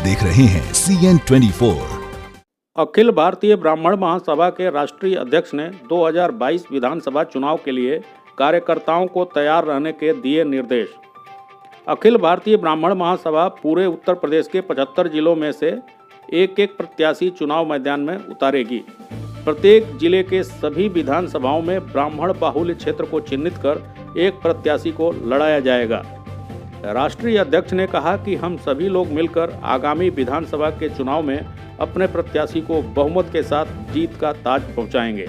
देख रहे हैं CN 24। अखिल भारतीय ब्राह्मण महासभा के राष्ट्रीय अध्यक्ष ने 2022 विधानसभा चुनाव के लिए कार्यकर्ताओं को तैयार रहने के दिए निर्देश। अखिल भारतीय ब्राह्मण महासभा पूरे उत्तर प्रदेश के 75 जिलों में से एक एक प्रत्याशी चुनाव मैदान में उतारेगी। प्रत्येक जिले के सभी विधानसभाओं में ब्राह्मण बाहुल्य क्षेत्र को चिन्हित कर एक प्रत्याशी को लड़ाया जाएगा। राष्ट्रीय अध्यक्ष ने कहा कि हम सभी लोग मिलकर आगामी विधानसभा के चुनाव में अपने प्रत्याशी को बहुमत के साथ जीत का ताज पहुंचाएंगे।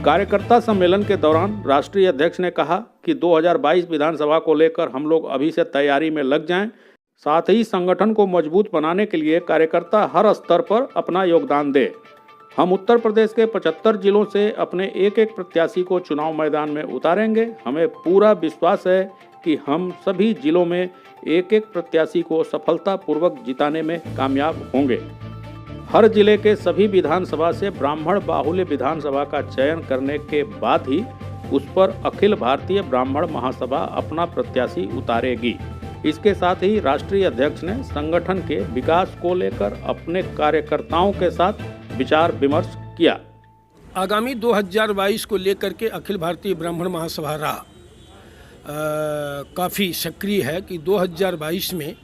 कार्यकर्ता सम्मेलन के दौरान राष्ट्रीय अध्यक्ष ने कहा कि 2022 विधानसभा को लेकर हम लोग अभी से तैयारी में लग जाएं। साथ ही संगठन को मजबूत बनाने के लिए कार्यकर्ता हर स्तर पर अपना योगदान दें। हम उत्तर प्रदेश के 75 जिलों से अपने एक एक प्रत्याशी को चुनाव मैदान में उतारेंगे। हमें पूरा विश्वास है कि हम सभी जिलों में एक एक प्रत्याशी को सफलतापूर्वक जिताने में कामयाब होंगे। हर जिले के सभी विधानसभा से ब्राह्मण बाहुल्य विधानसभा का चयन करने के बाद ही उस पर अखिल भारतीय ब्राह्मण महासभा अपना प्रत्याशी उतारेगी। इसके साथ ही राष्ट्रीय अध्यक्ष ने संगठन के विकास को लेकर अपने कार्यकर्ताओं के साथ विचार विमर्श किया। आगामी 2022 को लेकर के अखिल भारतीय ब्राह्मण महासभा काफ़ी सक्रिय है कि 2022 में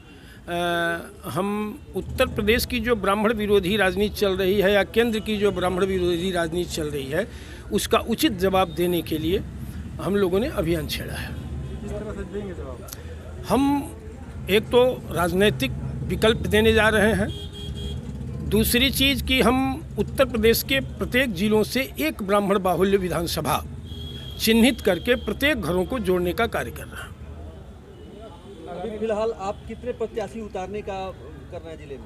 हम उत्तर प्रदेश की जो ब्राह्मण विरोधी राजनीति चल रही है या केंद्र की जो ब्राह्मण विरोधी राजनीति चल रही है उसका उचित जवाब देने के लिए हम लोगों ने अभियान छेड़ा है। किस तरह से देंगे जवाब? हम एक तो राजनीतिक विकल्प देने जा रहे हैं, दूसरी चीज़ कि हम उत्तर प्रदेश के प्रत्येक जिलों से एक ब्राह्मण बाहुल्य विधानसभा चिन्हित करके प्रत्येक घरों को जोड़ने का कार्य कर रहे हैं। अभी फिलहाल आप कितने प्रत्याशी उतारने का कर रहे हैं जिले में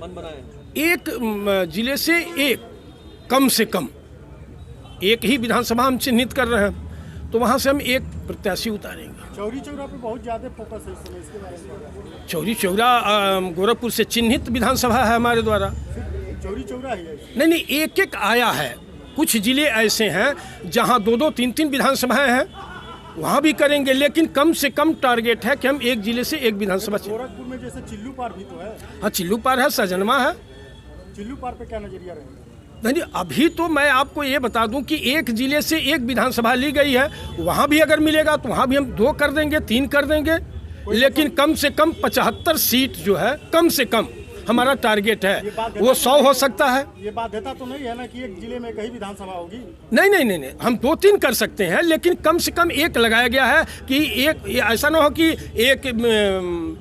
मन बनाए हैं? एक जिले से एक, कम से कम एक ही विधानसभा हम चिन्हित कर रहे हैं, तो वहाँ से हम एक प्रत्याशी उतारेंगे। चौरी चौरा पे बहुत ज़्यादा फोकस है इस समय, इसके बारे में? चौरी चौरा गोरखपुर से चिन्हित विधानसभा है हमारे द्वारा। चौरी चौरा है? नहीं, एक एक आया है। कुछ जिले ऐसे हैं जहाँ दो दो तीन तीन विधानसभाएं हैं, वहाँ भी करेंगे, लेकिन कम से कम टारगेट है कि हम एक जिले से एक विधानसभा। गोरखपुर में जैसे चिल्लू पार भी तो है? हाँ, चिल्लू पार है, सजनमा है। चिल्लू पार पे क्या नजरिया रहेगा? नहीं, अभी तो मैं आपको ये बता दूं कि एक जिले से एक विधानसभा ली गई है, वहाँ भी अगर मिलेगा तो वहाँ भी हम 2 कर देंगे, 3 कर देंगे, लेकिन कम से कम 75 सीट जो है कम से कम हमारा टारगेट है। वो 100 हो सकता है। ये बाध्यता तो नहीं है ना कि एक जिले में कई विधानसभा होगी? नहीं, हम 2-3 कर सकते हैं, लेकिन कम से कम एक लगाया गया है कि एक, ऐसा ना हो कि एक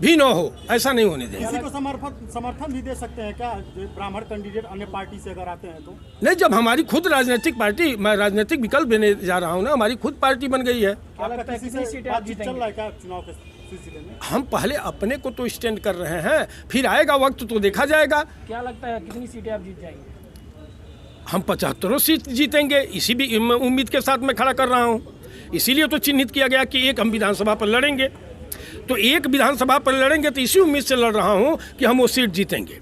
भी ना हो, ऐसा नहीं होने देंगे। किसी को समर्थन भी दे सकते हैं क्या ब्राह्मण कैंडिडेट अन्य पार्टी से अगर आते हैं तो? नहीं, जब हमारी खुद राजनीतिक पार्टी, मैं राजनीतिक विकल्प देने जा रहा हूँ ना, हमारी खुद पार्टी बन गई है। क्या लगता है कितनी सीटें आप जीतेंगे? चल रहा है क्या चुनाव के सिलसिले में? हम पहले अपने को तो स्टैंड कर रहे हैं, फिर आएगा वक्त तो देखा जाएगा। क्या लगता है कितनी सीटें आप जीत जाएंगे? हम 75 सीट जीतेंगे, इसी भी उम्मीद के साथ मैं खड़ा कर रहा हूँ। इसीलिए तो चिन्हित किया गया कि एक हम विधानसभा पर लड़ेंगे, तो एक विधानसभा पर लड़ेंगे तो इसी उम्मीद से लड़ रहा हूँ कि हम वो सीट जीतेंगे।